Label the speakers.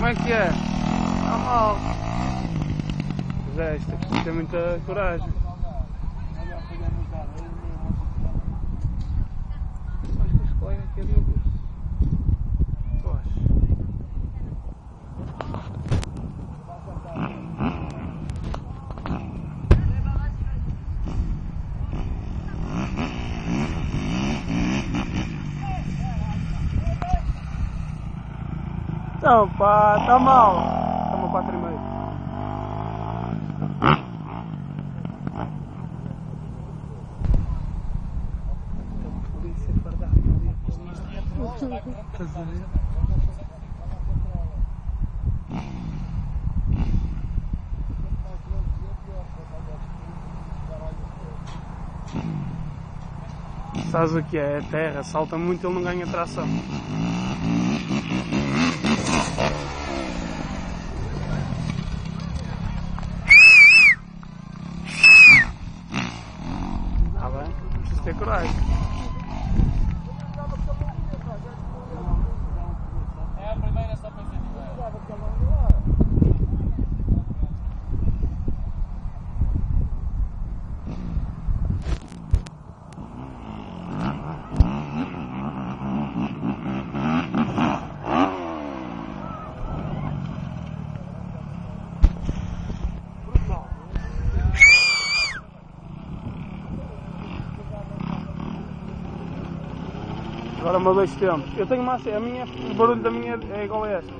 Speaker 1: Como é que é? Está mal. Mas é, isto aqui tem muita coragem. Acho que os colegas aqui ali o curso. Então pá, está mal. Está-me a 4,5. Polícia fardada ali. Estás a ver? Sabes o que é? É terra, salta muito, ele não ganha tração. Está bem? Preciso ter coragem.
Speaker 2: É a primeira só para dizer.
Speaker 1: Agora uma dois tempos. Eu tenho uma, o barulho da minha é igual a esta.